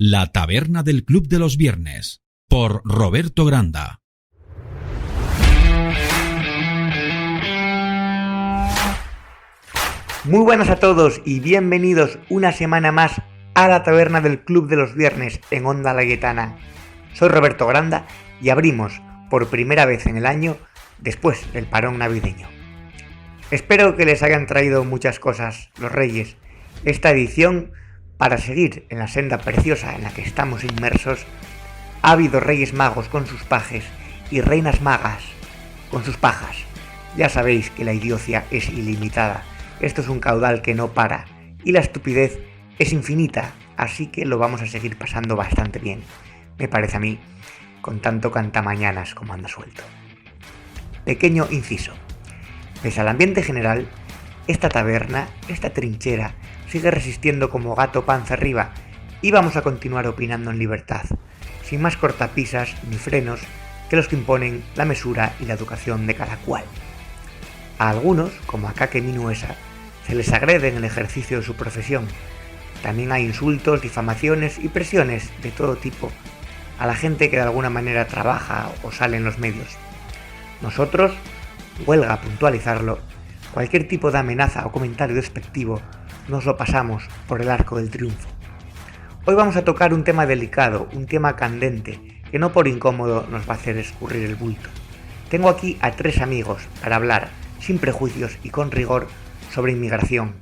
La taberna del Club de los Viernes, por Roberto Granda. Muy buenas a todos y bienvenidos una semana más a la taberna del Club de los Viernes en Onda Layetana. Soy Roberto Granda y abrimos por primera vez en el año después del parón navideño. Espero que les hayan traído muchas cosas los Reyes esta edición. Para seguir en la senda preciosa en la que estamos inmersos, ha habido Reyes Magos con sus pajes y Reinas Magas con sus pajas. Ya sabéis que la idiocia es ilimitada, esto es un caudal que no para y la estupidez es infinita, así que lo vamos a seguir pasando bastante bien, me parece a mí, con tanto cantamañanas como anda suelto. Pequeño inciso. Pese al ambiente general, esta taberna, esta trinchera, sigue resistiendo como gato panza arriba y vamos a continuar opinando en libertad, sin más cortapisas ni frenos que los que imponen la mesura y la educación de cada cual. A algunos, como a Kake Minuesa, se les agrede en el ejercicio de su profesión. También hay insultos, difamaciones y presiones de todo tipo a la gente que de alguna manera trabaja o sale en los medios. Nosotros, huelga puntualizarlo, cualquier tipo de amenaza o comentario despectivo nos lo pasamos por el arco del triunfo. Hoy vamos a tocar un tema delicado, un tema candente, que no por incómodo nos va a hacer escurrir el bulto. Tengo aquí a tres amigos para hablar, sin prejuicios y con rigor, sobre inmigración.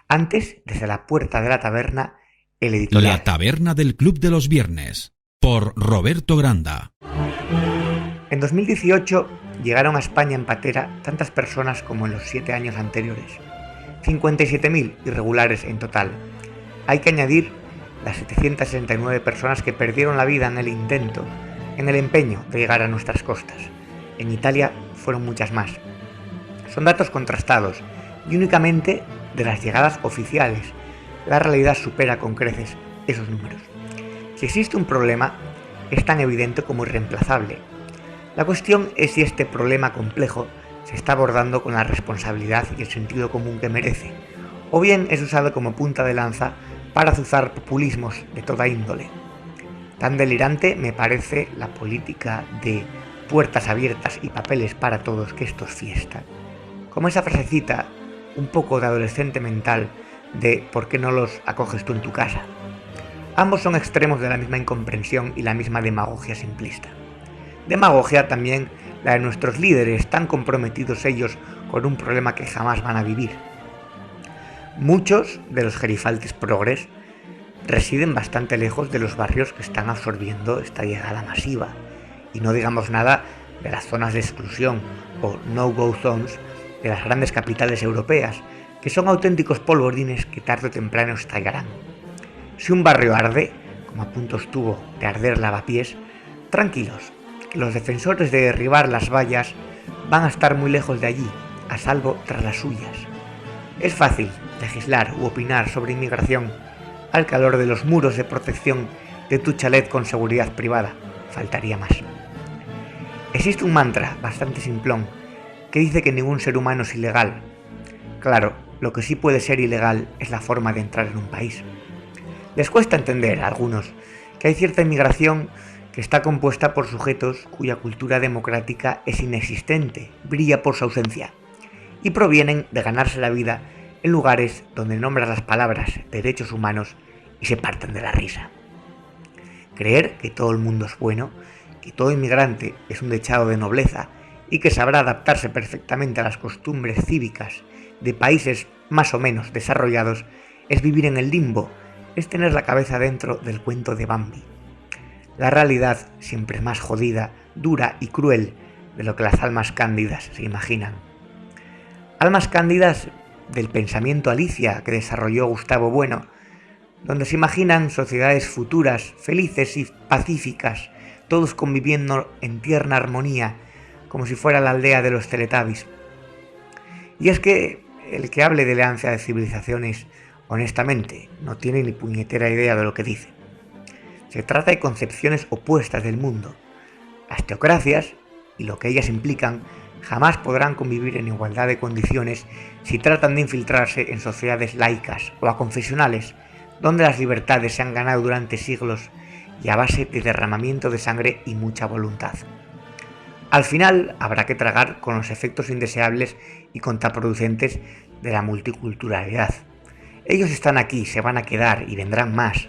Antes, desde la puerta de la taberna, el editorial. La taberna del Club de los Viernes, por Roberto Granda. En 2018 llegaron a España en patera tantas personas como en los 7 años anteriores. 57.000 irregulares en total. Hay que añadir las 769 personas que perdieron la vida en el intento, en el empeño de llegar a nuestras costas. En Italia fueron muchas más. Son datos contrastados y únicamente de las llegadas oficiales. La realidad supera con creces esos números. Si existe un problema, es tan evidente como irreemplazable. La cuestión es si este problema complejo se está abordando con la responsabilidad y el sentido común que merece, o bien es usado como punta de lanza para azuzar populismos de toda índole. Tan delirante me parece la política de puertas abiertas y papeles para todos que esto es fiesta, como esa frasecita un poco de adolescente mental de ¿por qué no los acoges tú en tu casa? Ambos son extremos de la misma incomprensión y la misma demagogia simplista. Demagogia también la de nuestros líderes, tan comprometidos ellos con un problema que jamás van a vivir. Muchos de los gerifaltes progres residen bastante lejos de los barrios que están absorbiendo esta llegada masiva, y no digamos nada de las zonas de exclusión o no-go zones de las grandes capitales europeas, que son auténticos polvorines que tarde o temprano estallarán. Si un barrio arde, como a punto estuvo de arder Lavapiés, tranquilos, que los defensores de derribar las vallas van a estar muy lejos de allí, a salvo tras las suyas. Es fácil legislar u opinar sobre inmigración al calor de los muros de protección de tu chalet con seguridad privada, faltaría más. Existe un mantra bastante simplón que dice que ningún ser humano es ilegal. Claro, lo que sí puede ser ilegal es la forma de entrar en un país. Les cuesta entender a algunos que hay cierta inmigración que está compuesta por sujetos cuya cultura democrática es inexistente, brilla por su ausencia, y provienen de ganarse la vida en lugares donde nombran las palabras derechos humanos y se parten de la risa. Creer que todo el mundo es bueno, que todo inmigrante es un dechado de nobleza y que sabrá adaptarse perfectamente a las costumbres cívicas de países más o menos desarrollados es vivir en el limbo, es tener la cabeza dentro del cuento de Bambi. La realidad siempre es más jodida, dura y cruel de lo que las almas cándidas se imaginan. Almas cándidas del pensamiento Alicia que desarrolló Gustavo Bueno, donde se imaginan sociedades futuras, felices y pacíficas, todos conviviendo en tierna armonía, como si fuera la aldea de los Teletubbies. Y es que el que hable de alianza de civilizaciones, honestamente, no tiene ni puñetera idea de lo que dice. Se trata de concepciones opuestas del mundo. Las teocracias, y lo que ellas implican, jamás podrán convivir en igualdad de condiciones si tratan de infiltrarse en sociedades laicas o aconfesionales, donde las libertades se han ganado durante siglos y a base de derramamiento de sangre y mucha voluntad. Al final habrá que tragar con los efectos indeseables y contraproducentes de la multiculturalidad. Ellos están aquí, se van a quedar y vendrán más.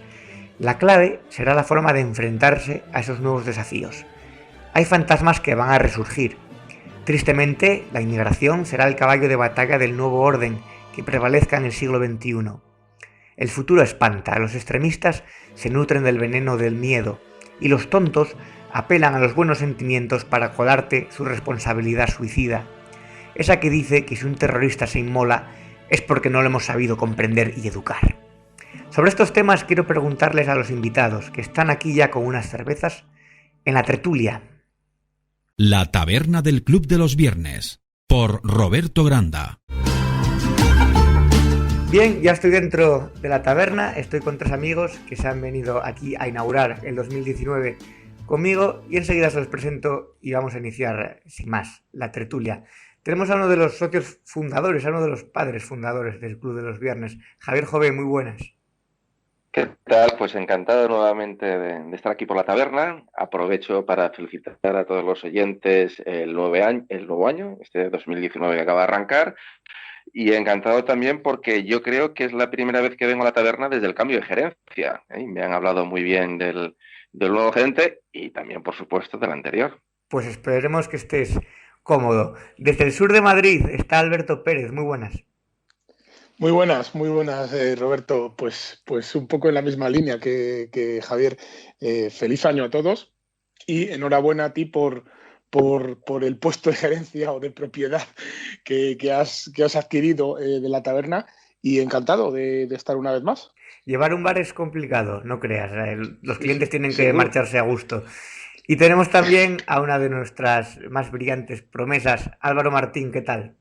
La clave será la forma de enfrentarse a esos nuevos desafíos. Hay fantasmas que van a resurgir. Tristemente, la inmigración será el caballo de batalla del nuevo orden que prevalezca en el siglo XXI. El futuro espanta, los extremistas se nutren del veneno del miedo y los tontos apelan a los buenos sentimientos para colarte su responsabilidad suicida, esa que dice que si un terrorista se inmola es porque no lo hemos sabido comprender y educar. Sobre estos temas quiero preguntarles a los invitados, que están aquí ya con unas cervezas, en la tertulia. La taberna del Club de los Viernes, por Roberto Granda. Bien, ya estoy dentro de la taberna, estoy con 3 amigos que se han venido aquí a inaugurar el 2019 conmigo y enseguida se los presento y vamos a iniciar, sin más, la tertulia. Tenemos a uno de los socios fundadores, a uno de los padres fundadores del Club de los Viernes, Javier Jové, muy buenas. ¿Qué tal? Pues encantado nuevamente de estar aquí por la taberna. Aprovecho para felicitar a todos los oyentes el nuevo año, este 2019 que acaba de arrancar. Y encantado también porque yo creo que es la primera vez que vengo a la taberna desde el cambio de gerencia. Me han hablado muy bien del nuevo gerente y también, por supuesto, del anterior. Pues esperemos que estés cómodo. Desde el sur de Madrid está Alberto Pérez, muy buenas. Muy buenas, Roberto. Pues un poco en la misma línea que Javier. Feliz año a todos y enhorabuena a ti por el puesto de gerencia o de propiedad que has adquirido de la taberna y encantado de estar una vez más. Llevar un bar es complicado, no creas. Los clientes tienen que marcharse a gusto. Y tenemos también a una de nuestras más brillantes promesas, Álvaro Martín, ¿qué tal?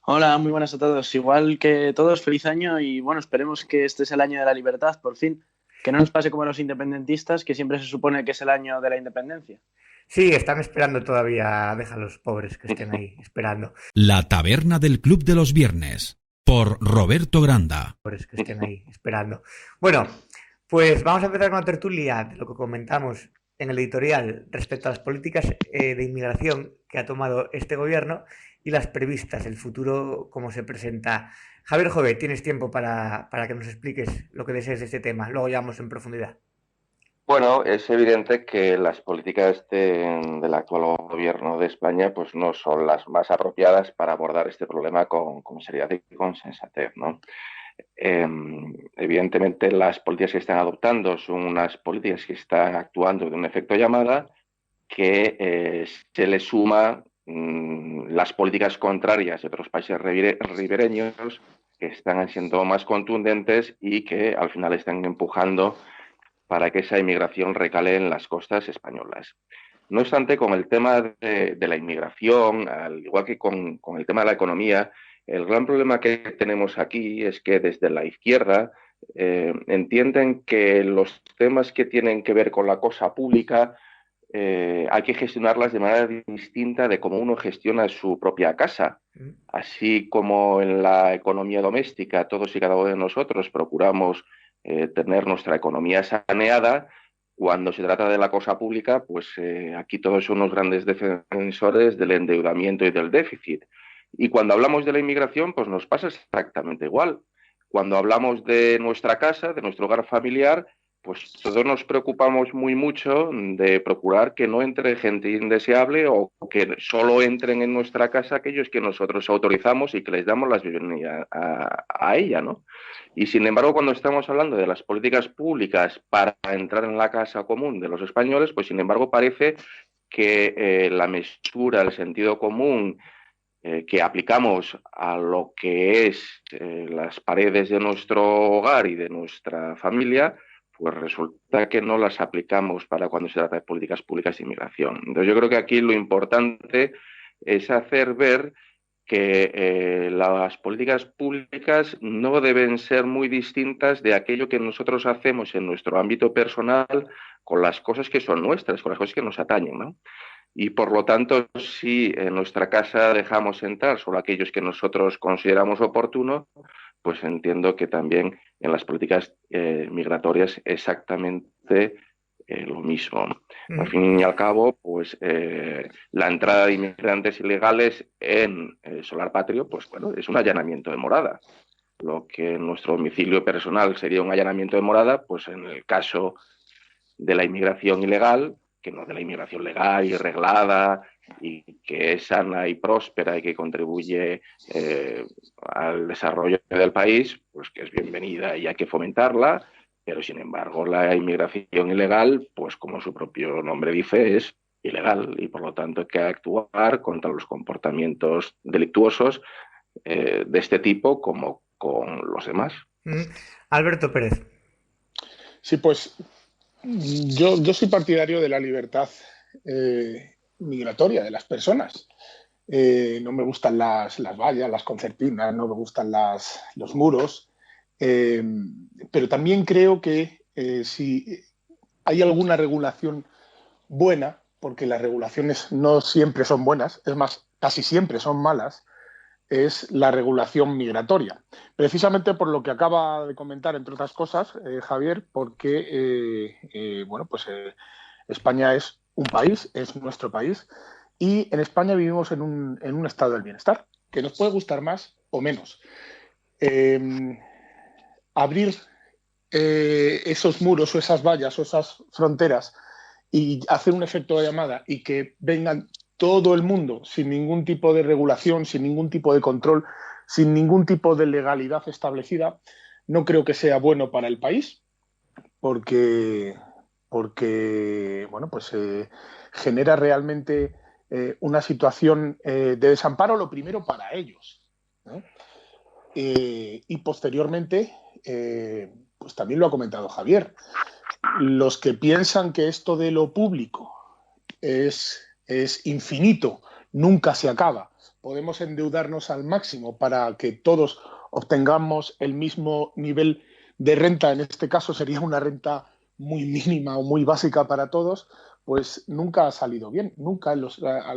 Hola, muy buenas a todos. Igual que todos, feliz año y bueno, esperemos que este es el año de la libertad, por fin. Que no nos pase como a los independentistas, que siempre se supone que es el año de la independencia. Sí, están esperando todavía. Deja a los pobres que estén ahí esperando. La taberna del Club de los Viernes, por Roberto Granda. Pobres que estén ahí esperando. Bueno, pues vamos a empezar con la tertulia de lo que comentamos en el editorial respecto a las políticas de inmigración que ha tomado este gobierno y las previstas, el futuro, cómo se presenta. Javier Jové, tienes tiempo para que nos expliques lo que desees de este tema. Luego ya vamos en profundidad. Bueno, es evidente que las políticas del actual gobierno de España pues no son las más apropiadas para abordar este problema con seriedad y con sensatez, ¿no? Evidentemente las políticas que están adoptando son unas políticas que están actuando de un efecto llamada que se le suma las políticas contrarias de otros países ribereños que están siendo más contundentes y que al final están empujando para que esa inmigración recale en las costas españolas. No obstante, con el tema de la inmigración, al igual que con el tema de la economía, el gran problema que tenemos aquí es que desde la izquierda entienden que los temas que tienen que ver con la cosa pública hay que gestionarlas de manera distinta de cómo uno gestiona su propia casa. Así como en la economía doméstica todos y cada uno de nosotros procuramos tener nuestra economía saneada, cuando se trata de la cosa pública, pues aquí todos somos grandes defensores del endeudamiento y del déficit. Y cuando hablamos de la inmigración, pues nos pasa exactamente igual. Cuando hablamos de nuestra casa, de nuestro hogar familiar, pues todos nos preocupamos muy mucho de procurar que no entre gente indeseable o que solo entren en nuestra casa aquellos que nosotros autorizamos y que les damos las bienvenidas a ella, ¿no? Y sin embargo, cuando estamos hablando de las políticas públicas para entrar en la casa común de los españoles, pues sin embargo parece que la mesura, el sentido común que aplicamos a lo que es las paredes de nuestro hogar y de nuestra familia, pues resulta que no las aplicamos para cuando se trata de políticas públicas de inmigración. Entonces yo creo que aquí lo importante es hacer ver que las políticas públicas no deben ser muy distintas de aquello que nosotros hacemos en nuestro ámbito personal con las cosas que son nuestras, con las cosas que nos atañen, ¿no? Y por lo tanto, si en nuestra casa dejamos entrar solo aquellos que nosotros consideramos oportuno, pues entiendo que también en las políticas migratorias exactamente lo mismo. Al fin y al cabo, pues la entrada de inmigrantes ilegales en Solar Patrio, pues bueno, es un allanamiento de morada. Lo que en nuestro domicilio personal sería un allanamiento de morada, pues en el caso de la inmigración ilegal, que no de la inmigración legal y reglada y que es sana y próspera y que contribuye al desarrollo del país, pues que es bienvenida y hay que fomentarla, pero sin embargo la inmigración ilegal, pues como su propio nombre dice, es ilegal y por lo tanto hay que actuar contra los comportamientos delictuosos de este tipo como con los demás. Alberto Pérez. Sí, pues yo soy partidario de la libertad migratoria de las personas. No me gustan las vallas, las concertinas, no me gustan los muros, pero también creo que si hay alguna regulación buena, porque las regulaciones no siempre son buenas, es más, casi siempre son malas, es la regulación migratoria. Precisamente por lo que acaba de comentar, entre otras cosas, Javier, porque España es un país, es nuestro país, y en España vivimos en un estado del bienestar, que nos puede gustar más o menos. Abrir esos muros o esas vallas o esas fronteras y hacer un efecto de llamada y que vengan todo el mundo sin ningún tipo de regulación, sin ningún tipo de control, sin ningún tipo de legalidad establecida, no creo que sea bueno para el país, porque bueno, pues genera realmente una situación de desamparo, lo primero para ellos, ¿no? Y posteriormente, pues también lo ha comentado Javier, los que piensan que esto de lo público es infinito, nunca se acaba, podemos endeudarnos al máximo para que todos obtengamos el mismo nivel de renta, en este caso sería una renta muy mínima o muy básica para todos, pues nunca ha salido bien, nunca a lo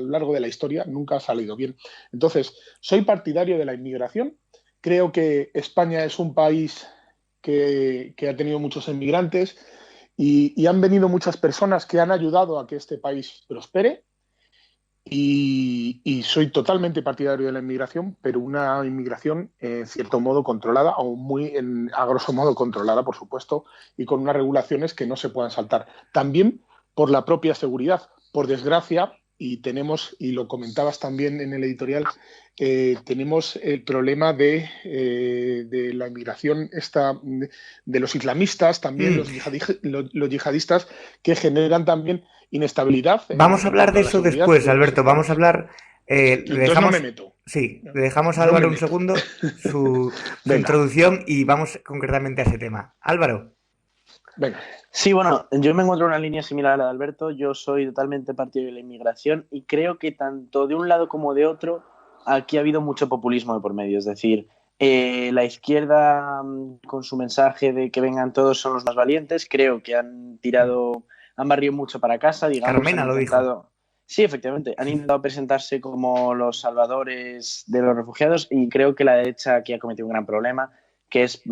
largo de la historia nunca ha salido bien. Entonces, soy partidario de la inmigración, creo que España es un país que ha tenido muchos inmigrantes y han venido muchas personas que han ayudado a que este país prospere. Y soy totalmente partidario de la inmigración, pero una inmigración en cierto modo controlada, o a grosso modo controlada, por supuesto, y con unas regulaciones que no se puedan saltar. También por la propia seguridad. Por desgracia, y lo comentabas también en el editorial, tenemos el problema de la inmigración de los islamistas, también los yihadistas, que generan también inestabilidad. Vamos a hablar de eso después, Alberto. Vamos a hablar. Entonces no me meto. Sí, le dejamos a Álvaro un segundo su introducción y vamos concretamente a ese tema. Álvaro. Venga. Sí, bueno, yo me encuentro en una línea similar a la de Alberto. Yo soy totalmente partidario de la inmigración y creo que tanto de un lado como de otro aquí ha habido mucho populismo de por medio. Es decir, la izquierda con su mensaje de que vengan todos son los más valientes, creo que han barrido mucho para casa, digamos. Carmena lo dijo. Sí, efectivamente. Han intentado presentarse como los salvadores de los refugiados y creo que la derecha aquí ha cometido un gran problema, que es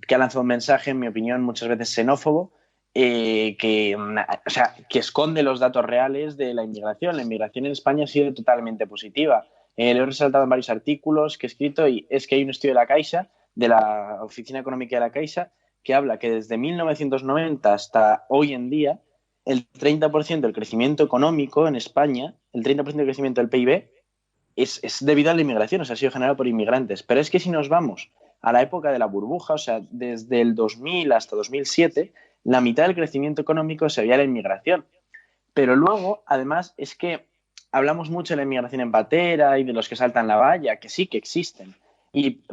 que ha lanzado un mensaje, en mi opinión, muchas veces xenófobo, que esconde los datos reales de la inmigración. La inmigración en España ha sido totalmente positiva. Lo he resaltado en varios artículos que he escrito y es que hay un estudio de la Caixa, de la Oficina Económica de la Caixa, que habla que desde 1990 hasta hoy en día el 30% del crecimiento económico en España, el 30% del crecimiento del PIB es debido a la inmigración, o sea, ha sido generado por inmigrantes. Pero es que si nos vamos a la época de la burbuja, o sea, desde el 2000 hasta 2007, la mitad del crecimiento económico se veía la inmigración. Pero luego, además, es que hablamos mucho de la inmigración en patera y de los que saltan la valla, que sí que existen,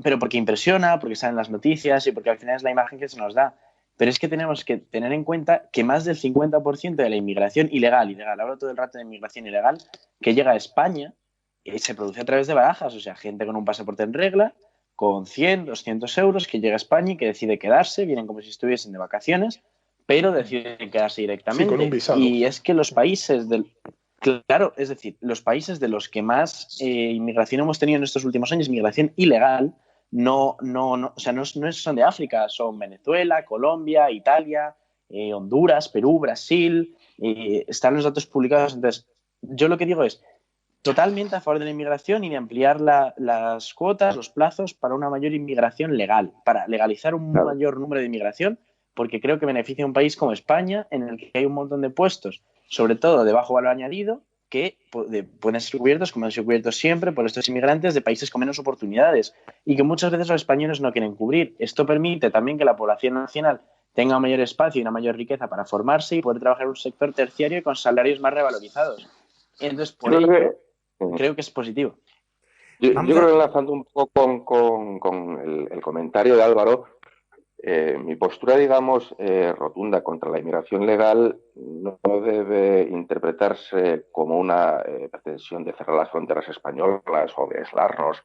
pero porque impresiona, porque salen las noticias y porque al final es la imagen que se nos da. Pero es que tenemos que tener en cuenta que más del 50% de la inmigración ilegal, hablo todo el rato de inmigración ilegal, que llega a España, se produce a través de barajas, o sea, gente con un pasaporte en regla, con 100, 200 euros, que llega a España y que decide quedarse, vienen como si estuviesen de vacaciones, pero deciden quedarse directamente. Sí, con un visado. Y es que los países Claro, es decir, los países de los que más inmigración hemos tenido en estos últimos años, migración ilegal, o sea, no son de África, son Venezuela, Colombia, Italia, Honduras, Perú, Brasil, están los datos publicados. Entonces, yo lo que digo es totalmente a favor de la inmigración y de ampliar las cuotas, los plazos para una mayor inmigración legal, para legalizar un mayor número de inmigración, porque creo que beneficia a un país como España, en el que hay un montón de puestos, sobre todo de bajo valor añadido, que pueden ser cubiertos, como han sido cubiertos siempre, por estos inmigrantes de países con menos oportunidades y que muchas veces los españoles no quieren cubrir. Esto permite también que la población nacional tenga un mayor espacio y una mayor riqueza para formarse y poder trabajar en un sector terciario y con salarios más revalorizados. Entonces, por ello, creo que es positivo. Yo creo que enlazando un poco con el comentario de Álvaro, mi postura, digamos, rotunda contra la inmigración legal no debe interpretarse como una pretensión de cerrar las fronteras españolas o de aislarnos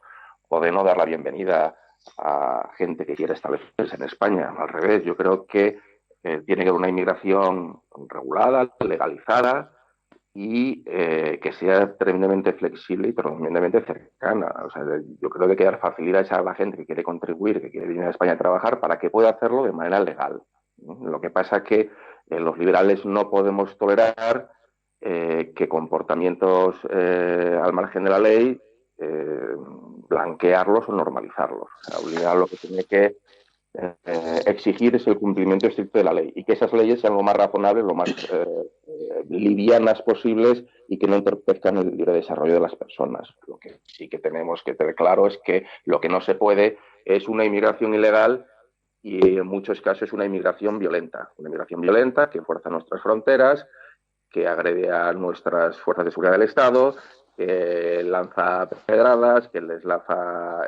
o de no dar la bienvenida a gente que quiere establecerse en España. Al revés, yo creo que tiene que haber una inmigración regulada, legalizada, y que sea tremendamente flexible y tremendamente cercana. O sea, yo creo que hay que dar facilidades a la gente que quiere contribuir, que quiere venir a España a trabajar, para que pueda hacerlo de manera legal. Lo que pasa es que los liberales no podemos tolerar que comportamientos al margen de la ley blanquearlos o normalizarlos. O sea, obligar lo que tiene que exigir es el cumplimiento estricto de la ley y que esas leyes sean lo más razonables, lo más livianas posibles y que no entorpezcan el libre desarrollo de las personas. Lo que sí que tenemos que tener claro es que lo que no se puede es una inmigración ilegal y en muchos casos una inmigración violenta que fuerza nuestras fronteras, que agrede a nuestras fuerzas de seguridad del Estado, que lanza pedradas, que les lanza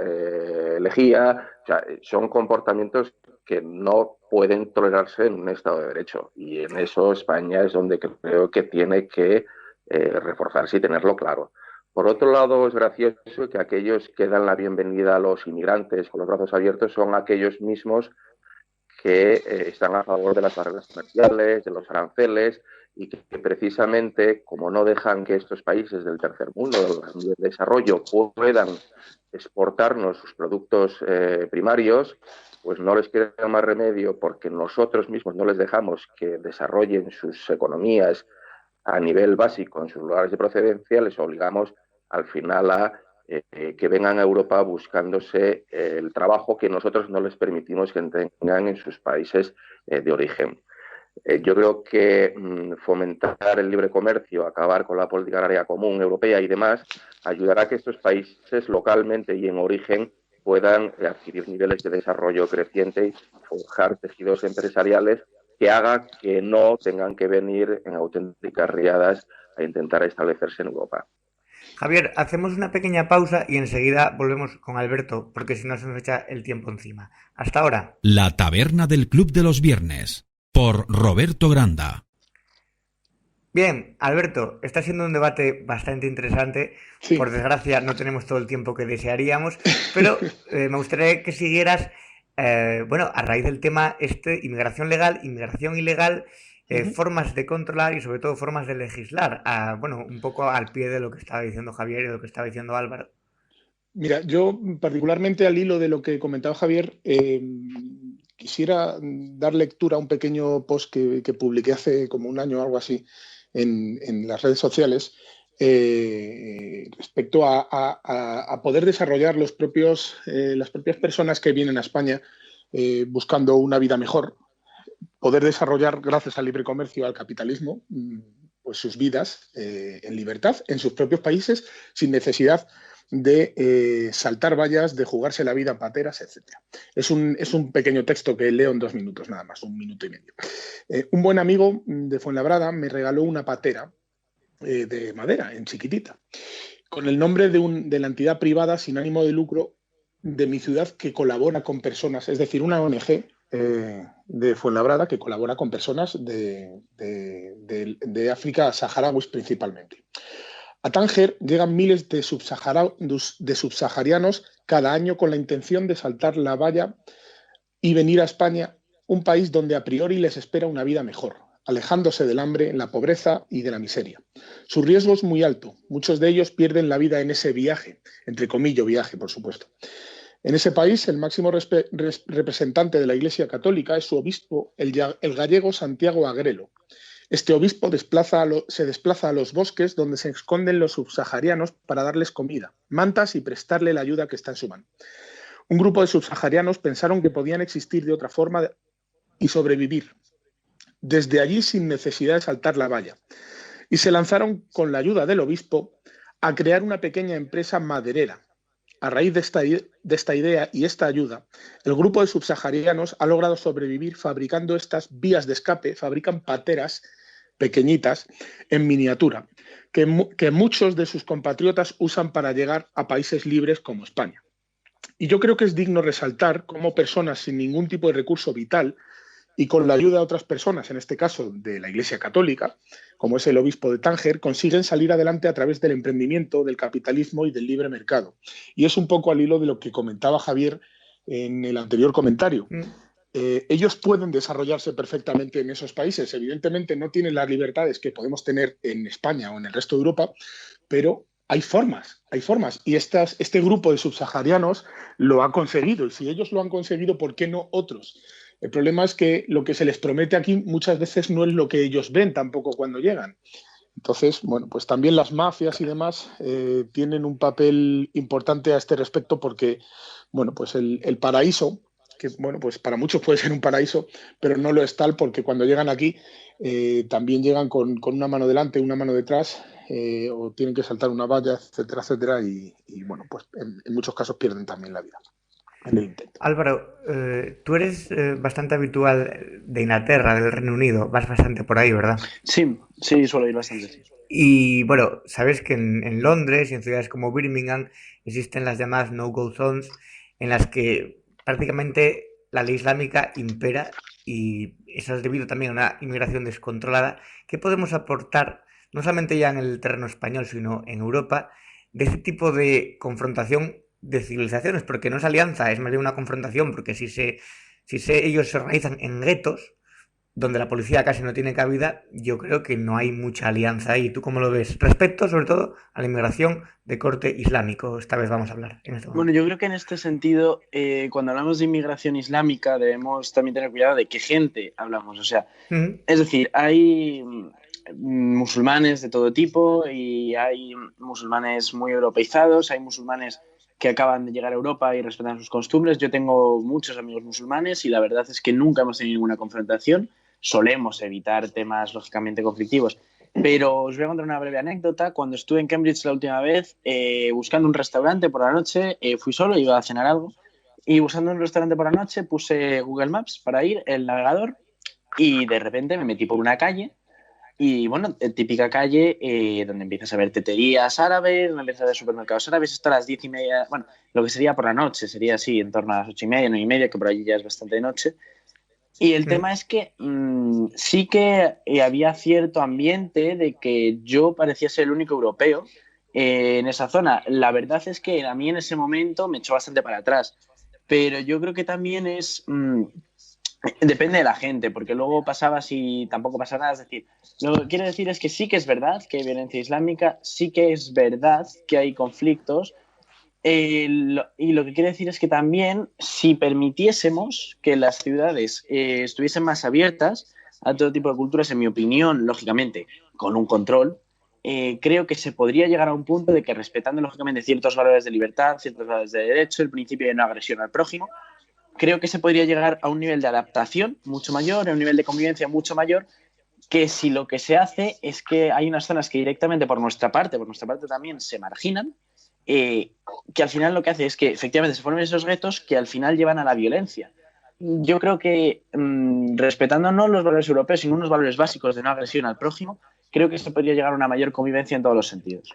lejía. O sea, son comportamientos que no pueden tolerarse en un Estado de Derecho. Y en eso España es donde creo que tiene que reforzarse y tenerlo claro. Por otro lado, es gracioso que aquellos que dan la bienvenida a los inmigrantes con los brazos abiertos son aquellos mismos que están a favor de las barreras comerciales, de los aranceles, y que precisamente, como no dejan que estos países del tercer mundo, del desarrollo, puedan exportarnos sus productos primarios, pues no les queda más remedio, porque nosotros mismos no les dejamos que desarrollen sus economías a nivel básico en sus lugares de procedencia, les obligamos al final a que vengan a Europa buscándose el trabajo que nosotros no les permitimos que tengan en sus países de origen. Yo creo que fomentar el libre comercio, acabar con la política agraria común europea y demás, ayudará a que estos países localmente y en origen puedan adquirir niveles de desarrollo creciente y forjar tejidos empresariales que hagan que no tengan que venir en auténticas riadas a intentar establecerse en Europa. Javier, hacemos una pequeña pausa y enseguida volvemos con Alberto, porque si no se nos echa el tiempo encima. Hasta ahora. La taberna del Club de los Viernes, por Roberto Granda. Bien, Alberto, está siendo un debate bastante interesante. Sí. Por desgracia no tenemos todo el tiempo que desearíamos, pero me gustaría que siguieras, a raíz del tema inmigración legal, inmigración ilegal, formas de controlar y sobre todo formas de legislar, un poco al pie de lo que estaba diciendo Javier y de lo que estaba diciendo Álvaro. Mira, yo particularmente al hilo de lo que comentaba Javier, quisiera dar lectura a un pequeño post que publiqué hace como un año o algo así en las redes sociales respecto a poder desarrollar las propias personas que vienen a España buscando una vida mejor, poder desarrollar, gracias al libre comercio, al capitalismo, pues sus vidas en libertad en sus propios países, sin necesidad de saltar vallas, de jugarse la vida en pateras, etc. Es un pequeño texto que leo en 2 minutos, nada más, 1 minuto y medio. Un buen amigo de Fuenlabrada me regaló una patera de madera, en chiquitita, con el nombre de la entidad privada sin ánimo de lucro de mi ciudad que colabora con personas, es decir, una ONG de Fuenlabrada que colabora con personas de África saharauis principalmente. A Tánger llegan miles de subsaharianos cada año con la intención de saltar la valla y venir a España, un país donde a priori les espera una vida mejor, alejándose del hambre, la pobreza y de la miseria. Su riesgo es muy alto. Muchos de ellos pierden la vida en ese viaje, entre comillas viaje, por supuesto. En ese país, el máximo representante de la Iglesia Católica es su obispo, el gallego Santiago Agrelo. Este obispo se desplaza a los bosques donde se esconden los subsaharianos para darles comida, mantas y prestarle la ayuda que está en su mano. Un grupo de subsaharianos pensaron que podían existir de otra forma y sobrevivir desde allí sin necesidad de saltar la valla. Y se lanzaron con la ayuda del obispo a crear una pequeña empresa maderera. A raíz de esta idea y esta ayuda, el grupo de subsaharianos ha logrado sobrevivir fabricando estas vías de escape, fabrican pateras pequeñitas en miniatura, que muchos de sus compatriotas usan para llegar a países libres como España. Y yo creo que es digno resaltar cómo personas sin ningún tipo de recurso vital y con la ayuda de otras personas, en este caso de la Iglesia Católica, como es el obispo de Tánger, consiguen salir adelante a través del emprendimiento, del capitalismo y del libre mercado. Y es un poco al hilo de lo que comentaba Javier en el anterior comentario. Ellos pueden desarrollarse perfectamente en esos países. Evidentemente no tienen las libertades que podemos tener en España o en el resto de Europa, pero hay formas. Y este grupo de subsaharianos lo ha conseguido. Y si ellos lo han conseguido, ¿por qué no otros? El problema es que lo que se les promete aquí muchas veces no es lo que ellos ven tampoco cuando llegan. Entonces, bueno, pues también las mafias y demás tienen un papel importante a este respecto porque, bueno, pues el paraíso, que bueno, pues para muchos puede ser un paraíso, pero no lo es tal porque cuando llegan aquí también llegan con una mano delante, una mano detrás, o tienen que saltar una valla, etcétera, etcétera, y bueno, pues en muchos casos pierden también la vida en el intento. Álvaro, tú eres bastante habitual de Inglaterra, del Reino Unido, vas bastante por ahí, ¿verdad? Sí, suelo ir bastante. Sí. Y bueno, sabes que en Londres y en ciudades como Birmingham existen las llamadas no-go zones en las que prácticamente la ley islámica impera y eso es debido también a una inmigración descontrolada. ¿Qué podemos aportar, no solamente ya en el terreno español, sino en Europa, de este tipo de confrontación de civilizaciones? Porque no es alianza, es más bien una confrontación, porque si ellos se organizan en guetos, donde la policía casi no tiene cabida, yo creo que no hay mucha alianza ahí. ¿Tú cómo lo ves? Respecto, sobre todo, a la inmigración de corte islámico. Esta vez vamos a hablar en este momento. Bueno, yo creo que en este sentido, cuando hablamos de inmigración islámica, debemos también tener cuidado de qué gente hablamos. O sea, es decir, hay musulmanes de todo tipo y hay musulmanes muy europeizados, hay musulmanes que acaban de llegar a Europa y respetan sus costumbres. Yo tengo muchos amigos musulmanes y la verdad es que nunca hemos tenido ninguna confrontación. Solemos evitar temas lógicamente conflictivos. Pero os voy a contar una breve anécdota. Cuando estuve en Cambridge la última vez, buscando un restaurante por la noche, fui solo, iba a cenar algo, y buscando un restaurante por la noche puse Google Maps para ir, el navegador, y de repente me metí por una calle. Y bueno, típica calle donde empiezas a ver teterías árabes, donde empiezas a ver supermercados árabes. Esto a las 10:30, bueno, lo que sería por la noche, sería así, en torno a las 8:30, 9:30, que por allí ya es bastante de noche. Y el tema es que sí que había cierto ambiente de que yo parecía ser el único europeo en esa zona. La verdad es que a mí en ese momento me echó bastante para atrás. Pero yo creo que también es... depende de la gente, porque luego pasabas y tampoco pasa nada. Es decir, lo que quiero decir es que sí que es verdad que hay violencia islámica, sí que es verdad que hay conflictos, y lo que quiero decir es que también si permitiésemos que las ciudades estuviesen más abiertas a todo tipo de culturas, en mi opinión, lógicamente, con un control, creo que se podría llegar a un punto de que respetando lógicamente ciertos valores de libertad, ciertos valores de derecho, el principio de no agresión al prójimo, creo que se podría llegar a un nivel de adaptación mucho mayor, a un nivel de convivencia mucho mayor, que si lo que se hace es que hay unas zonas que directamente por nuestra parte también se marginan, que al final lo que hace es que efectivamente se formen esos guetos que al final llevan a la violencia. Yo creo que respetando no los valores europeos, sino unos valores básicos de no agresión al prójimo, creo que se podría llegar a una mayor convivencia en todos los sentidos.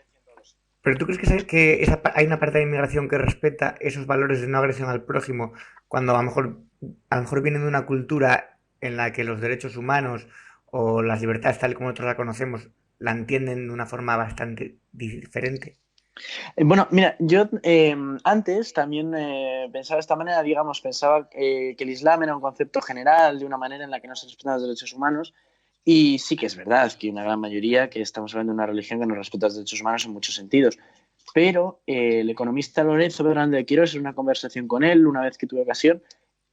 ¿Pero tú crees que hay una parte de inmigración que respeta esos valores de no agresión al prójimo cuando a lo mejor vienen de una cultura en la que los derechos humanos o las libertades tal como nosotros la conocemos la entienden de una forma bastante diferente? Bueno, mira, yo antes también pensaba de esta manera, digamos, pensaba que el Islam era un concepto general de una manera en la que no se respetan los derechos humanos, y sí que es verdad que una gran mayoría, que estamos hablando de una religión que no respeta los derechos humanos en muchos sentidos, pero el economista Lorenzo Fernández de Quirós, en una conversación con él, una vez que tuve ocasión,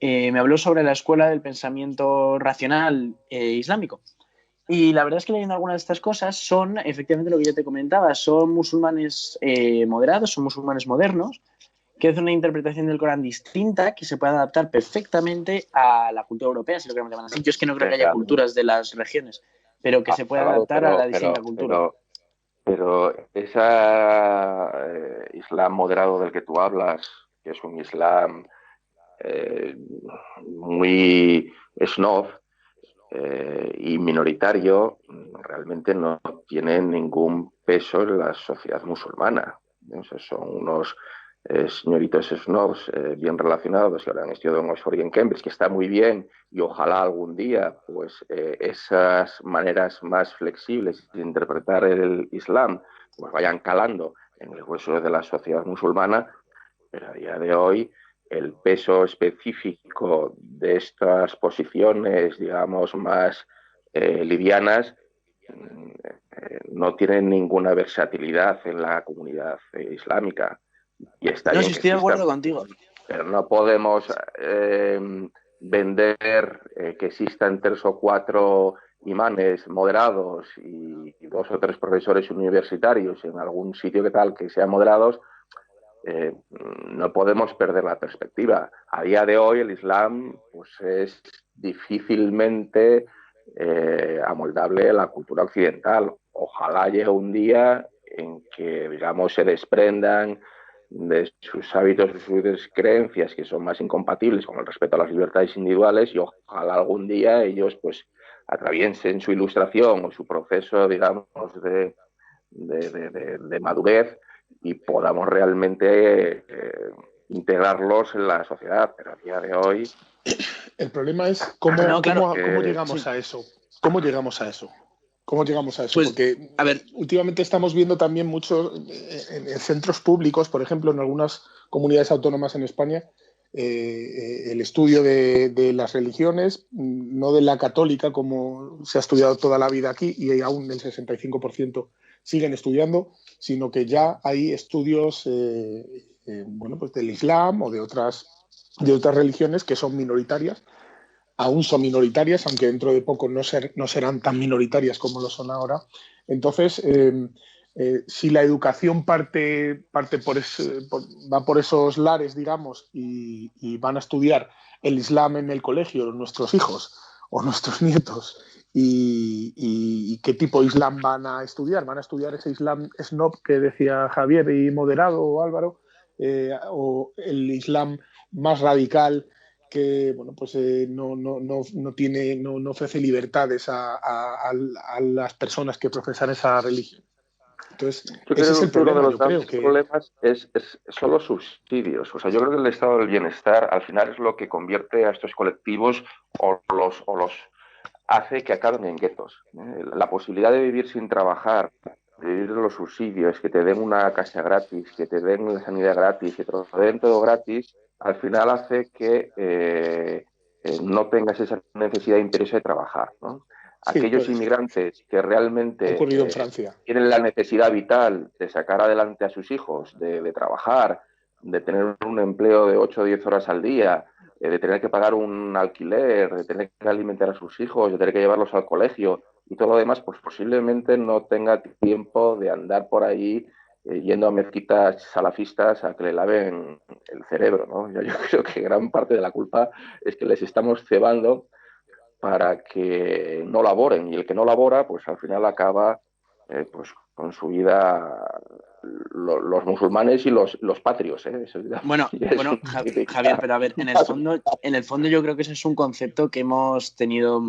me habló sobre la escuela del pensamiento racional islámico. Y la verdad es que leyendo algunas de estas cosas son, efectivamente, lo que yo te comentaba, son musulmanes moderados, son musulmanes modernos, que hacen una interpretación del Corán distinta, que se puede adaptar perfectamente a la cultura europea, si lo queremos llamar así. Yo es que no creo que haya culturas de las regiones, pero que se puede adaptar a la distinta cultura. Pero ese Islam moderado del que tú hablas, que es un Islam muy snob y minoritario, realmente no tiene ningún peso en la sociedad musulmana. O sea, son unos señoritos snobs bien relacionados que ahora han estudiado en Oxford y en Cambridge, que está muy bien, y ojalá algún día pues esas maneras más flexibles de interpretar el Islam pues vayan calando en el hueso de la sociedad musulmana, pero a día de hoy el peso específico de estas posiciones, digamos, más livianas, no tienen ninguna versatilidad en la comunidad islámica. Y está no, bien si estoy de acuerdo contigo. Pero no podemos vender que existan 3 o 4 imanes moderados y 2 o 3 profesores universitarios en algún sitio que tal que sean moderados. No podemos perder la perspectiva. A día de hoy el Islam pues, es difícilmente amoldable a la cultura occidental. Ojalá llegue un día en que, digamos, se desprendan de sus hábitos y sus creencias que son más incompatibles con el respeto a las libertades individuales, y ojalá algún día ellos pues atraviesen su ilustración o su proceso, digamos, de madurez y podamos realmente integrarlos en la sociedad. Pero a día de hoy el problema es cómo llegamos a eso. ¿Cómo llegamos a eso? ¿Cómo llegamos a eso? Pues, porque a ver, últimamente estamos viendo también mucho en centros públicos, por ejemplo, en algunas comunidades autónomas en España, el estudio de las religiones, no de la católica como se ha estudiado toda la vida aquí, y aún el 65% siguen estudiando, sino que ya hay estudios pues del Islam o de otras religiones que son minoritarias. Aún son minoritarias, aunque dentro de poco no serán tan minoritarias como lo son ahora. Entonces, si la educación va por esos lares, digamos, y van a estudiar el Islam en el colegio, nuestros hijos o nuestros nietos, y qué tipo de Islam van a estudiar. ¿Van a estudiar ese Islam snob que decía Javier y moderado o Álvaro? ¿O el Islam más radical que bueno, pues, no ofrece libertades a las personas que profesan esa religión? Entonces, ese es el problema. Uno de los problemas son los subsidios. O sea, yo creo que el estado del bienestar al final es lo que convierte a estos colectivos o los hace que acaben en guetos. La posibilidad de vivir sin trabajar, de vivir de los subsidios, que te den una casa gratis, que te den la sanidad gratis, que te den todo gratis, al final hace que no tengas esa necesidad de interés de trabajar, ¿no? Aquellos inmigrantes que realmente tienen la necesidad vital de sacar adelante a sus hijos, de trabajar, de tener un empleo de 8 o 10 horas al día, de tener que pagar un alquiler, de tener que alimentar a sus hijos, de tener que llevarlos al colegio y todo lo demás, pues posiblemente no tenga tiempo de andar por ahí yendo a mezquitas salafistas a que le laven el cerebro, ¿no? Yo creo que gran parte de la culpa es que les estamos cebando para que no laboren, y el que no labora pues al final acaba pues con su vida los musulmanes y los patrios. Bueno, Javier, pero a ver, en el fondo yo creo que ese es un concepto que hemos tenido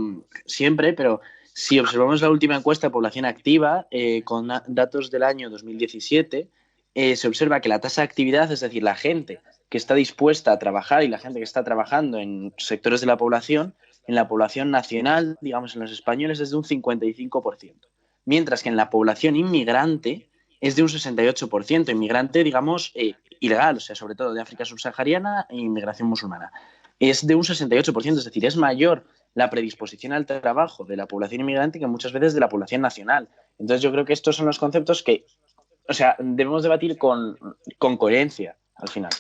siempre, pero si observamos la última encuesta de población activa, con datos del año 2017, se observa que la tasa de actividad, es decir, la gente que está dispuesta a trabajar y la gente que está trabajando en sectores de la población, en la población nacional, digamos en los españoles, es de un 55%, mientras que en la población inmigrante es de un 68%, inmigrante, digamos, ilegal, o sea, sobre todo de África subsahariana e inmigración musulmana. Es de un 68%, es decir, es mayor la predisposición al trabajo de la población inmigrante que muchas veces de la población nacional. Entonces yo creo que estos son los conceptos que o sea, debemos debatir con coherencia al final.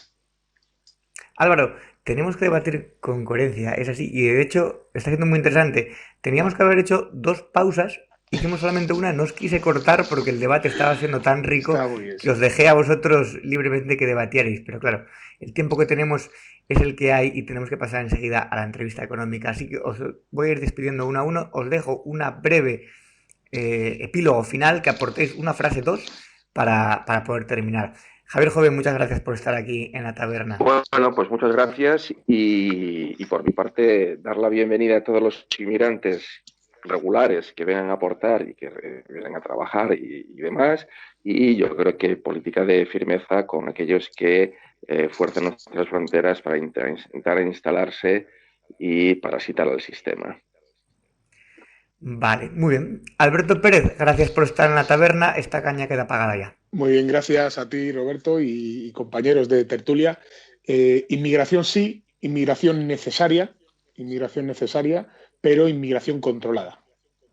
Álvaro, tenemos que debatir con coherencia, es así, y de hecho está siendo muy interesante. Teníamos que haber hecho 2 pausas, hicimos solamente una, no os quise cortar porque el debate estaba siendo tan rico Está muy bien, que os dejé a vosotros libremente que debatierais, pero claro, el tiempo que tenemos es el que hay y tenemos que pasar enseguida a la entrevista económica, así que os voy a ir despidiendo uno a uno, os dejo una breve epílogo final, que aportéis una frase 2 para poder terminar. Javier Joven, muchas gracias por estar aquí en la taberna. Bueno, pues muchas gracias y por mi parte dar la bienvenida a todos los inmigrantes regulares que vengan a aportar y que vengan a trabajar y demás. Y yo creo que política de firmeza con aquellos que fuerzan nuestras fronteras para intentar instalarse y parasitar al sistema. Vale, muy bien. Alberto Pérez, gracias por estar en la taberna. Esta caña queda apagada ya. Muy bien, gracias a ti, Roberto, y compañeros de tertulia. Inmigración sí, inmigración necesaria, pero inmigración controlada.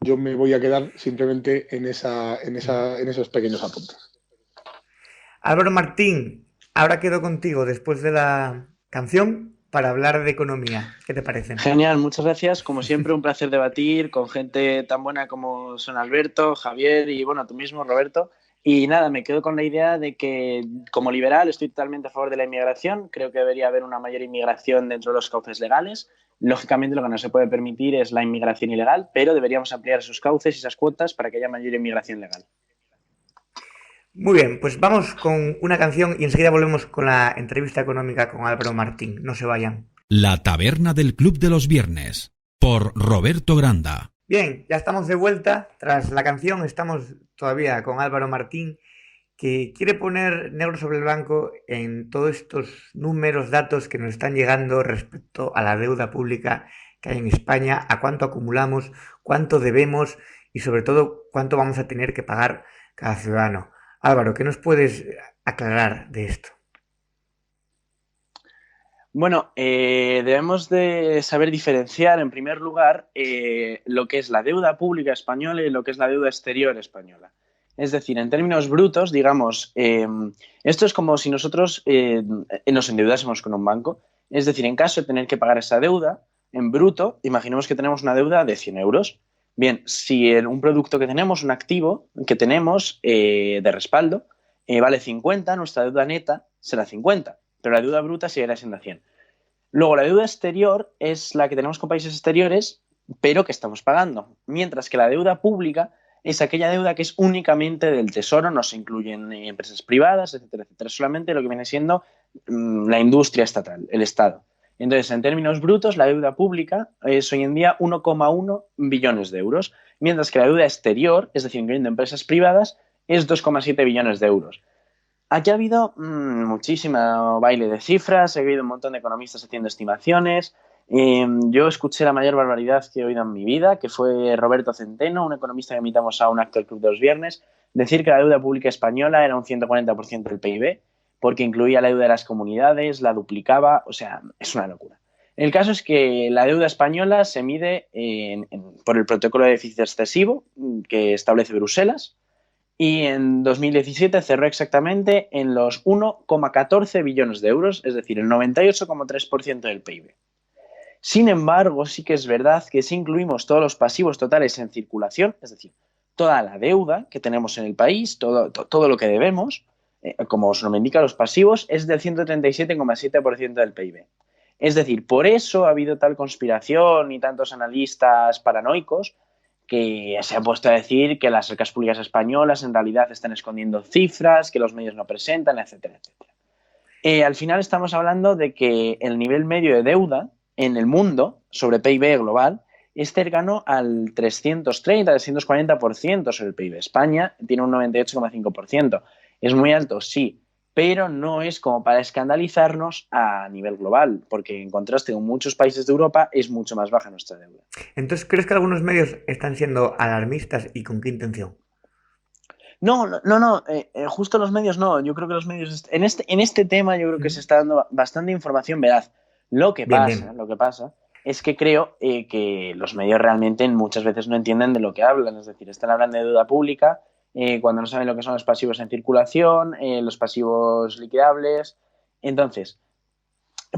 Yo me voy a quedar simplemente en esos pequeños apuntes. Álvaro Martín, ahora quedo contigo después de la canción para hablar de economía. ¿Qué te parece? Genial, muchas gracias. Como siempre, un placer debatir con gente tan buena como son Alberto, Javier y, bueno, tú mismo, Roberto. Y nada, me quedo con la idea de que, como liberal, estoy totalmente a favor de la inmigración. Creo que debería haber una mayor inmigración dentro de los cauces legales. Lógicamente, lo que no se puede permitir es la inmigración ilegal, pero deberíamos ampliar esos cauces y esas cuotas para que haya mayor inmigración legal. Muy bien, pues vamos con una canción y enseguida volvemos con la entrevista económica con Álvaro Martín. No se vayan. La taberna del Club de los Viernes, por Roberto Granda. Bien, ya estamos de vuelta. Tras la canción estamos todavía con Álvaro Martín, que quiere poner negro sobre el blanco en todos estos números, datos que nos están llegando respecto a la deuda pública que hay en España, a cuánto acumulamos, cuánto debemos y sobre todo cuánto vamos a tener que pagar cada ciudadano. Álvaro, ¿qué nos puedes aclarar de esto? Bueno, debemos de saber diferenciar, en primer lugar, lo que es la deuda pública española y lo que es la deuda exterior española. Es decir, en términos brutos, digamos, esto es como si nosotros nos endeudásemos con un banco. Es decir, en caso de tener que pagar esa deuda, en bruto, imaginemos que tenemos una deuda de 100 euros. Bien, si un producto que tenemos, un activo que tenemos de respaldo, vale 50, nuestra deuda neta será 50, pero la deuda bruta seguirá siendo 100. Luego, la deuda exterior es la que tenemos con países exteriores, pero que estamos pagando, mientras que la deuda pública es aquella deuda que es únicamente del Tesoro, no se incluyen empresas privadas, etcétera, etcétera, solamente lo que viene siendo la industria estatal, el Estado. Entonces, en términos brutos, la deuda pública es hoy en día 1,1 billones de euros, mientras que la deuda exterior, es decir, incluyendo empresas privadas, es 2,7 billones de euros. Aquí ha habido muchísimo baile de cifras, ha habido un montón de economistas haciendo estimaciones. Yo escuché la mayor barbaridad que he oído en mi vida, que fue Roberto Centeno, un economista que invitamos a un acto del Club de los Viernes, decir que la deuda pública española era un 140% del PIB, porque incluía la deuda de las comunidades, la duplicaba, o sea, es una locura. El caso es que la deuda española se mide por el protocolo de déficit excesivo que establece Bruselas y en 2017 cerró exactamente en los 1,14 billones de euros, es decir, el 98,3% del PIB. Sin embargo, sí que es verdad que si incluimos todos los pasivos totales en circulación, es decir, toda la deuda que tenemos en el país, todo lo que debemos, como os lo indican los pasivos, es del 137,7% del PIB. Es decir, por eso ha habido tal conspiración y tantos analistas paranoicos que se ha puesto a decir que las arcas públicas españolas en realidad están escondiendo cifras, que los medios no presentan, etcétera, etcétera. Al final estamos hablando de que el nivel medio de deuda en el mundo sobre PIB global es cercano al 330-340% sobre el PIB. España tiene un 98,5%. Es muy alto, sí, pero no es como para escandalizarnos a nivel global, porque en contraste con muchos países de Europa es mucho más baja nuestra deuda. Entonces, ¿crees que algunos medios están siendo alarmistas y con qué intención? No, justo los medios no. Yo creo que los medios en este tema yo creo que se está dando bastante información veraz. Lo que pasa es que creo que los medios realmente muchas veces no entienden de lo que hablan, es decir, están hablando de deuda pública cuando no saben lo que son los pasivos en circulación, los pasivos liquidables. Entonces,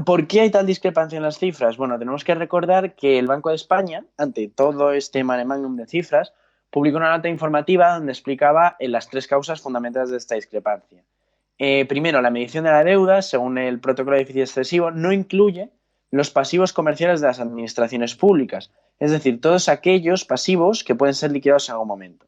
¿por qué hay tal discrepancia en las cifras? Bueno, tenemos que recordar que el Banco de España, ante todo este mare magnum de cifras, publicó una nota informativa donde explicaba las 3 causas fundamentales de esta discrepancia. Primero, la medición de la deuda, según el protocolo de déficit excesivo, no incluye los pasivos comerciales de las administraciones públicas, es decir, todos aquellos pasivos que pueden ser liquidados en algún momento.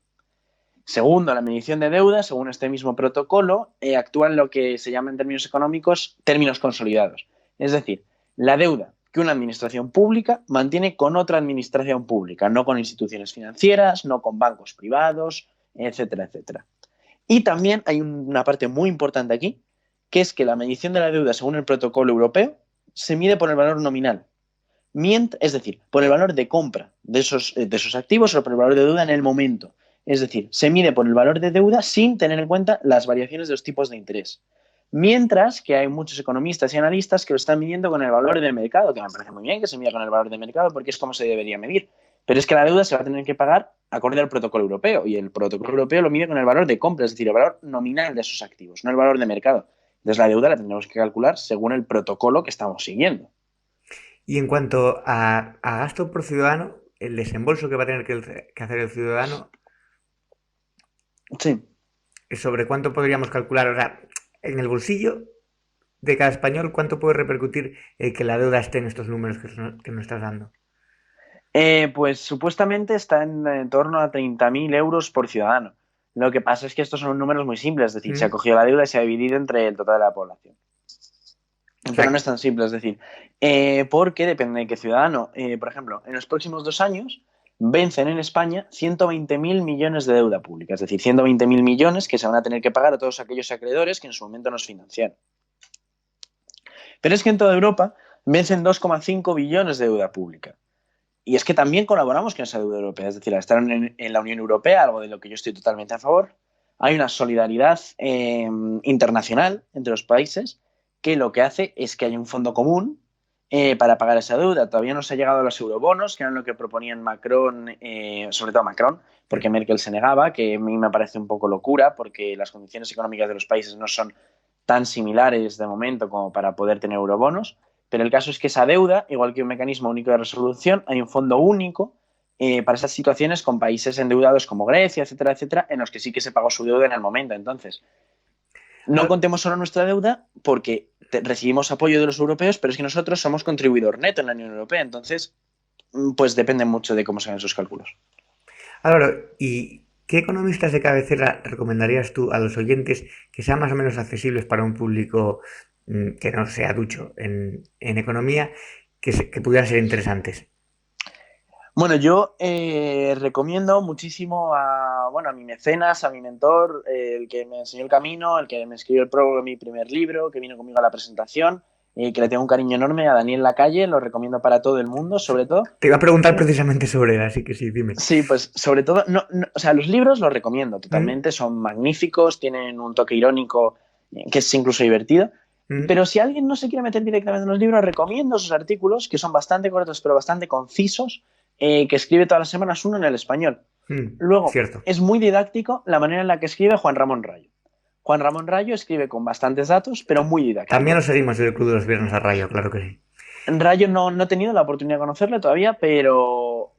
Segundo, la medición de deuda, según este mismo protocolo, actúa en lo que se llama en términos económicos términos consolidados. Es decir, la deuda que una administración pública mantiene con otra administración pública, no con instituciones financieras, no con bancos privados, etcétera, etcétera. Y también hay una parte muy importante aquí, que es que la medición de la deuda, según el protocolo europeo, se mide por el valor nominal. Es decir, por el valor de compra de esos activos o por el valor de deuda en el momento. Es decir, se mide por el valor de deuda sin tener en cuenta las variaciones de los tipos de interés. Mientras que hay muchos economistas y analistas que lo están midiendo con el valor de mercado, que me parece muy bien que se mida con el valor de mercado porque es como se debería medir. Pero es que la deuda se va a tener que pagar acorde al protocolo europeo y el protocolo europeo lo mide con el valor de compra, es decir, el valor nominal de esos activos, no el valor de mercado. Entonces la deuda la tendremos que calcular según el protocolo que estamos siguiendo. Y en cuanto a gasto por ciudadano, el desembolso que va a tener que hacer el ciudadano, sí, ¿sobre cuánto podríamos calcular? O sea, en el bolsillo de cada español, ¿cuánto puede repercutir que la deuda esté en estos números que nos estás dando? Pues supuestamente está en torno a 30.000 euros por ciudadano. Lo que pasa es que estos son números muy simples, es decir, se ha cogido la deuda y se ha dividido entre el total de la población. Pero no es tan simple, es decir, porque depende de qué ciudadano. Por ejemplo, en los próximos 2 años vencen en España 120.000 millones de deuda pública, es decir, 120.000 millones que se van a tener que pagar a todos aquellos acreedores que en su momento nos financiaron. Pero es que en toda Europa vencen 2,5 billones de deuda pública. Y es que también colaboramos con esa deuda europea, es decir, al estar en la Unión Europea, algo de lo que yo estoy totalmente a favor, hay una solidaridad internacional entre los países que lo que hace es que haya un fondo común para pagar esa deuda. Todavía no se ha llegado a los eurobonos, que eran lo que proponían Macron, sobre todo Macron, porque Merkel se negaba, que a mí me parece un poco locura, porque las condiciones económicas de los países no son tan similares de momento como para poder tener eurobonos. Pero el caso es que esa deuda, igual que un mecanismo único de resolución, hay un fondo único para esas situaciones con países endeudados como Grecia, etcétera, etcétera, en los que sí que se pagó su deuda en el momento. Entonces, no contemos solo nuestra deuda porque recibimos apoyo de los europeos, pero es que nosotros somos contribuidor neto en la Unión Europea. Entonces, pues depende mucho de cómo se hagan sus cálculos. Álvaro, ¿y qué economistas de cabecera recomendarías tú a los oyentes que sean más o menos accesibles para un público que no sea ducho en economía, que pudieran ser interesantes? Bueno, yo recomiendo muchísimo a mi mecenas, a mi mentor, el que me enseñó el camino, el que me escribió el prólogo de mi primer libro, que vino conmigo a la presentación, que le tengo un cariño enorme, a Daniel Lacalle, lo recomiendo para todo el mundo, sobre todo. Te iba a preguntar precisamente sobre él, así que sí, dime. Sí, pues sobre todo, o sea, los libros los recomiendo totalmente, son magníficos, tienen un toque irónico que es incluso divertido. Pero si alguien no se quiere meter directamente en los libros, recomiendo sus artículos, que son bastante cortos pero bastante concisos, que escribe todas las semanas uno en el español. Luego, cierto. Es muy didáctico la manera en la que escribe Juan Ramón Rayo. Juan Ramón Rayo escribe con bastantes datos, pero muy didáctico. También lo seguimos en el Club de los Viernes a Rayo, claro que sí. Rayo no he tenido la oportunidad de conocerle todavía, pero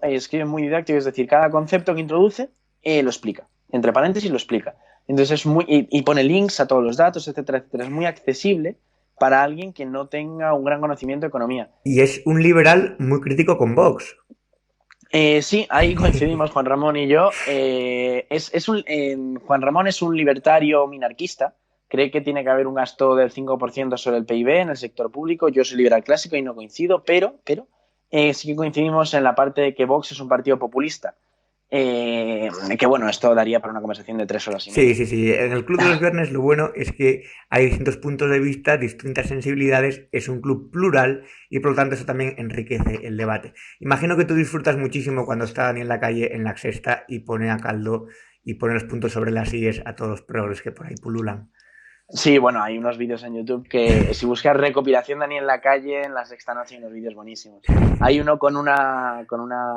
escribe muy didáctico, es decir, cada concepto que introduce lo explica. Entre paréntesis lo explica. Entonces es muy... Y pone links a todos los datos, etcétera, etcétera. Es muy accesible para alguien que no tenga un gran conocimiento de economía. Y es un liberal muy crítico con Vox. Sí, ahí coincidimos Juan Ramón y yo. Juan Ramón es un libertario minarquista. Cree que tiene que haber un gasto del 5% sobre el PIB en el sector público. Yo soy liberal clásico y no coincido, pero sí que coincidimos en la parte de que Vox es un partido populista. Que bueno, esto daría para una conversación de 3 horas y media. Sí. En el Club de los Viernes lo bueno es que hay distintos puntos de vista, distintas sensibilidades, es un club plural y por lo tanto eso también enriquece el debate. Imagino que tú disfrutas muchísimo cuando está Daniel Lacalle en La Sexta y pone a caldo y pone los puntos sobre las íes a todos los progres que por ahí pululan. Sí, bueno, hay unos vídeos en YouTube que si buscas recopilación Dani en la calle, en La Sexta Noche hay unos vídeos buenísimos. Hay uno con una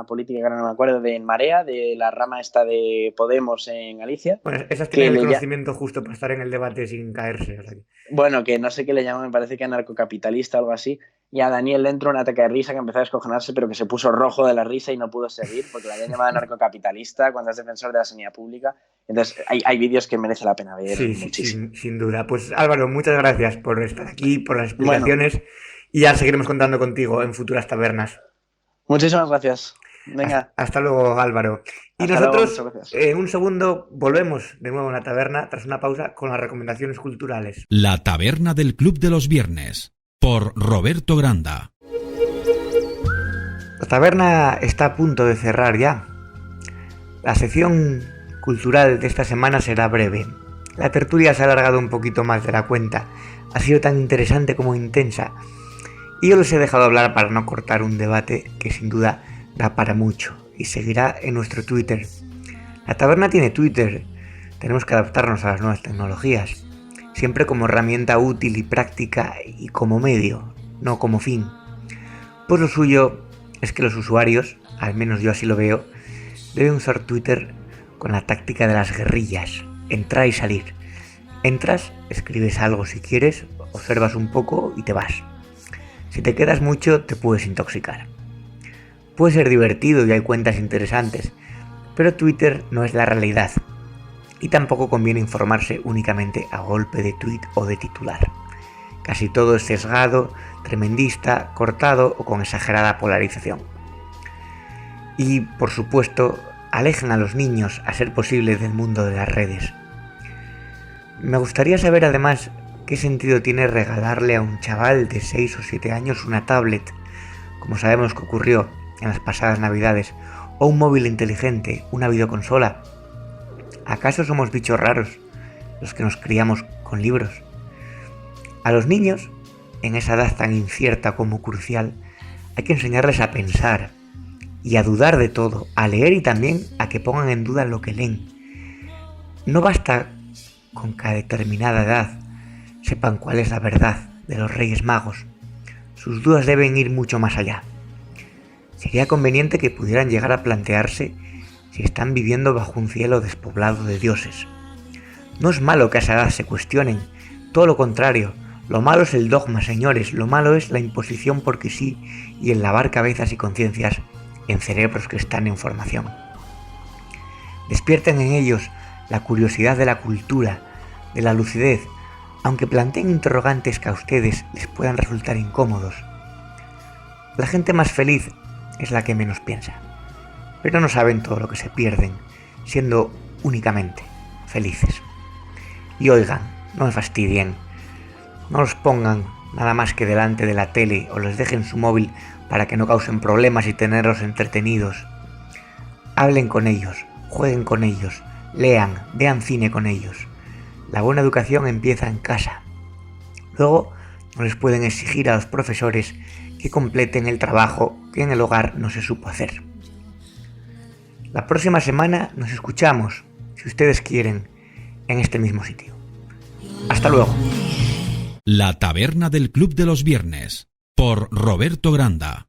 política que ahora no me acuerdo, de En Marea, de la rama esta de Podemos en Galicia. Bueno, esas Que tienen el conocimiento justo para estar en el debate sin caerse. O sea que... Bueno, que no sé qué le llaman, me parece que anarcocapitalista o algo así. Y a Daniel le entró un ataque de risa que empezó a descojonarse, pero que se puso rojo de la risa y no pudo seguir porque le habían llamado anarcocapitalista cuando es defensor de la sanidad pública. Entonces, hay vídeos que merece la pena ver muchísimo. Sin duda. Pues Álvaro, muchas gracias por estar aquí, por las explicaciones. Bueno, y ya seguiremos contando contigo en futuras tabernas. Muchísimas gracias. Venga. Hasta luego, Álvaro. Y hasta nosotros, luego, en un segundo, volvemos de nuevo a la taberna tras una pausa con las recomendaciones culturales. La taberna del Club de los Viernes, por Roberto Granda. La taberna está a punto de cerrar ya. La sección cultural de esta semana será breve. La tertulia se ha alargado un poquito más de la cuenta. Ha sido tan interesante como intensa. Y yo les he dejado hablar para no cortar un debate que sin duda da para mucho y seguirá en nuestro Twitter. La taberna tiene Twitter. Tenemos que adaptarnos a las nuevas tecnologías, siempre como herramienta útil y práctica y como medio, no como fin. Pues lo suyo es que los usuarios, al menos yo así lo veo, deben usar Twitter con la táctica de las guerrillas, entrar y salir. Entras, escribes algo si quieres, observas un poco y te vas. Si te quedas mucho te puedes intoxicar. Puede ser divertido y hay cuentas interesantes, pero Twitter no es la realidad. Y tampoco conviene informarse únicamente a golpe de tweet o de titular. Casi todo es sesgado, tremendista, cortado o con exagerada polarización. Y, por supuesto, alejan a los niños, a ser posible, del mundo de las redes. Me gustaría saber además qué sentido tiene regalarle a un chaval de 6 o 7 años una tablet, como sabemos que ocurrió en las pasadas navidades, o un móvil inteligente, una videoconsola. ¿Acaso somos bichos raros los que nos criamos con libros? A los niños, en esa edad tan incierta como crucial, hay que enseñarles a pensar y a dudar de todo, a leer y también a que pongan en duda lo que leen. No basta con que a determinada edad sepan cuál es la verdad de los Reyes Magos. Sus dudas deben ir mucho más allá. Sería conveniente que pudieran llegar a plantearse si están viviendo bajo un cielo despoblado de dioses. No es malo que a esa edad se cuestionen, todo lo contrario. Lo malo es el dogma, señores, lo malo es la imposición porque sí y el lavar cabezas y conciencias en cerebros que están en formación. Despierten en ellos la curiosidad de la cultura, de la lucidez, aunque planteen interrogantes que a ustedes les puedan resultar incómodos. La gente más feliz es la que menos piensa, pero no saben todo lo que se pierden, siendo únicamente felices. Y oigan, no me fastidien, no los pongan nada más que delante de la tele o les dejen su móvil para que no causen problemas y tenerlos entretenidos. Hablen con ellos, jueguen con ellos, lean, vean cine con ellos. La buena educación empieza en casa. Luego no les pueden exigir a los profesores que completen el trabajo que en el hogar no se supo hacer. La próxima semana nos escuchamos, si ustedes quieren, en este mismo sitio. Hasta luego. La taberna del Club de los Viernes, por Roberto Granda.